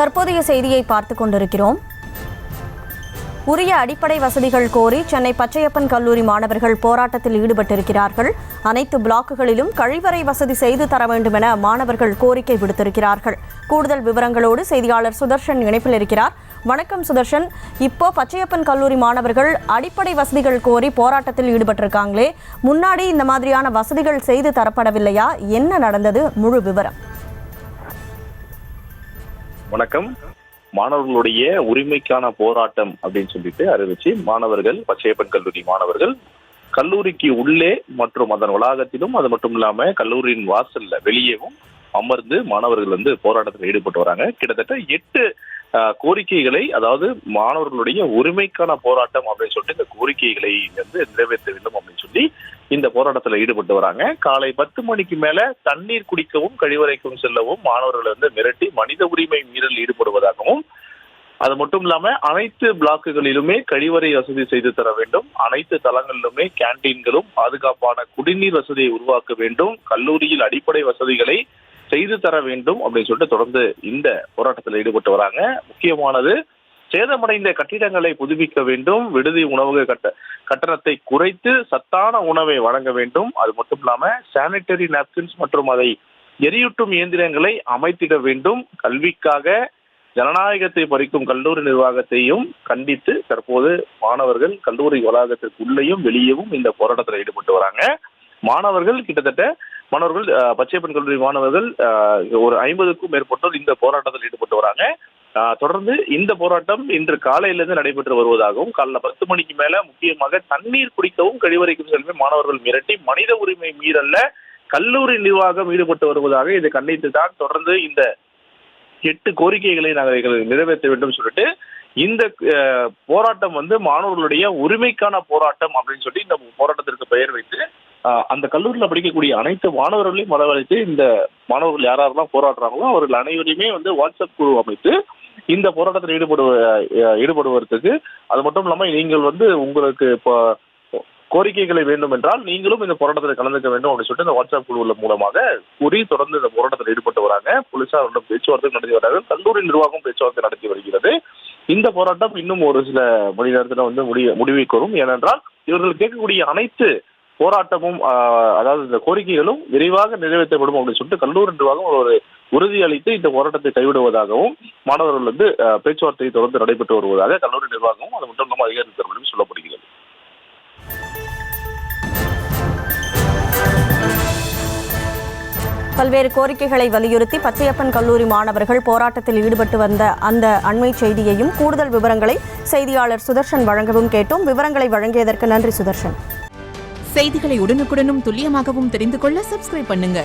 தற்போதைய செய்தியை பார்த்துக் கொண்டிருக்கிறோம். உரிய அடிப்படை வசதிகள் கோரி சென்னை பச்சையப்பன் கல்லூரி மாணவர்கள் போராட்டத்தில் ஈடுபட்டிருக்கிறார்கள். அனைத்து பிளாக்குகளிலும் கழிவறை வசதி செய்து தர வேண்டும் என மாணவர்கள் கோரிக்கை விடுத்திருக்கிறார்கள். கூடுதல் விவரங்களோடு செய்தியாளர் சுதர்ஷன் இணைப்பில் இருக்கிறார். வணக்கம் சுதர்ஷன். இப்போ பச்சையப்பன் கல்லூரி மாணவர்கள் அடிப்படை வசதிகள் கோரி போராட்டத்தில் ஈடுபட்டிருக்காங்களே, முன்னாடி இந்த மாதிரியான வசதிகள் செய்து தரப்படவில்லையா? என்ன நடந்தது? முழு விவரம். வணக்கம். மாணவர்களுடைய உரிமைக்கான போராட்டம் அப்படின்னு சொல்லிட்டு அறிவிச்சு மாணவர்கள், பச்சையப்பன் கல்லூரி மாணவர்கள் கல்லூரிக்கு உள்ளே மற்றும் அதன் வளாகத்திலும், அது மட்டும் இல்லாம கல்லூரியின் வாசல்ல வெளியேவும் அமர்ந்து மாணவர்கள் போராட்டத்தில் ஈடுபட்டு வராங்க. கிட்டத்தட்ட 8 கோரிக்கைகளை, அதாவது மாணவர்களுடைய உரிமைக்கான போராட்டம் அப்படின்னு சொல்லிட்டு இந்த கோரிக்கைகளை நிறைவேற்ற வேண்டும் அப்படின்னு சொல்லி இந்த போராட்டத்தில் ஈடுபட்டு வராங்க. காலை 10 மணிக்கு மேல தண்ணீர் குடிக்கவும் கழிவறைக்கும் செல்லவும் மாணவர்கள் மிரட்டி மனித உரிமை மீறல் ஈடுபடுவதாகவும், அது மட்டும் இல்லாம அனைத்து பிளாக்குகளிலுமே கழிவறை வசதி செய்து தர வேண்டும், அனைத்து தளங்களிலுமே கேண்டீன்களும் பாதுகாப்பான குடிநீர் வசதியை உருவாக்க வேண்டும், கல்லூரியில் அடிப்படை வசதிகளை செய்து தர வேண்டும் அப்படின்னு சொல்லிட்டு தொடர்ந்து இந்த போராட்டத்தில் ஈடுபட்டு வராங்க. முக்கியமானது, சேதமடைந்த கட்டிடங்களை புதுப்பிக்க வேண்டும், விடுதி உணவக கட்டணத்தை குறைத்து சத்தான உணவை வழங்க வேண்டும், அது மட்டும் இல்லாம சானிட்டரி நாப்கின்ஸ் மற்றும் அதை எரியூட்டும் இயந்திரங்களை அமைத்திட வேண்டும், கல்விக்காக ஜனநாயகத்தை பறிக்கும் கல்லூரி நிர்வாகத்தையும் கண்டித்து தற்போது மாணவர்கள் கல்லூரி வளாகத்திற்கு உள்ளேயும் வெளியேவும் இந்த போராட்டத்தில் ஈடுபட்டு வராங்க. மாணவர்கள் பச்சையப்பன் கல்லூரி மாணவர்கள் ஒரு 50க்கும் மேற்பட்டோர் இந்த போராட்டத்தில் ஈடுபட்டு வராங்க. தொடர்ந்து இந்த போராட்டம் இன்று காலையிலிருந்து நடைபெற்று வருவதாகவும், காலைல 10 மணிக்கு மேல முக்கியமாக தண்ணீர் குடிக்கவும் கழிவறைக்கும் செல்வே மாணவர்கள் மிரட்டி மனித உரிமை மீறல்ல கல்லூரி நிர்வாகம் ஈடுபட்டு வருவதாக இதை கண்டித்து தான் தொடர்ந்து இந்த 8 கோரிக்கைகளை நாங்கள் நிறைவேற்ற வேண்டும் சொல்லிட்டு இந்த போராட்டம் மாணவர்களுடைய உரிமைக்கான போராட்டம் அப்படின்னு சொல்லி இந்த போராட்டத்திற்கு பெயர் வைத்து அந்த கல்லூரியில் படிக்கக்கூடிய அனைத்து மாணவர்களையும் வரவழைத்து இந்த மாணவர்கள் யாரெல்லாம் போராடுறாங்களோ அவர்கள் அனைவரையுமே வாட்ஸ்அப் குழு அமைத்து இந்த போராட்டத்தில் ஈடுபடுவதற்கு, அது மட்டும் இல்லாமல் நீங்கள் உங்களுக்கு இப்போ கோரிக்கைகளை வேண்டும் என்றால் நீங்களும் இந்த போராட்டத்தில் கலந்துக்க வேண்டும் அப்படின்னு சொல்லிட்டு இந்த வாட்ஸ்அப் குழு மூலமாக கூறி தொடர்ந்து இந்த போராட்டத்தில் ஈடுபட்டு வராங்க. போலீசார் பேச்சுவார்த்தை நடத்தி வரார்கள், கல்லூரி நிர்வாகம் பேச்சுவார்த்தை நடத்தி வருகிறது. இந்த போராட்டம் இன்னும் ஒரு சில மணி நேரத்தில் முடிவுக்கு வரும். ஏனென்றால் இவர்கள் கேட்கக்கூடிய அனைத்து போராட்டமும், அதாவது இந்த கோரிக்கைகளும் விரைவாக நிறைவேற்றப்படும் அப்படின்னு சொல்லிட்டு கல்லூரி நிர்வாகம் ஒரு உறுதி அளித்து இந்த போராட்டத்தை கைவிடுவதாகவும், மாணவர்கள் பேச்சுவார்த்தை தொடர்ந்து நடைபெற்று வருவதாக கல்லூரி நிர்வாகமும் அது மட்டும் இல்லாமல் அதிகாரிகள் சொல்லப்படுகிறது. பல்வேறு கோரிக்கைகளை வலியுறுத்தி பச்சையப்பன் கல்லூரி மாணவர்கள் போராட்டத்தில் ஈடுபட்டு வந்த அந்த அண்மை செய்தியையும் கூடுதல் விவரங்களை செய்தியாளர் சுதர்ஷன் வழங்கவும் கேட்டோம். விவரங்களை வழங்கியதற்கு நன்றி சுதர்ஷன். செய்திகளை உடனுக்குடனும் துல்லியமாகவும் தெரிந்து கொள்ள சப்ஸ்கிரைப் பண்ணுங்க.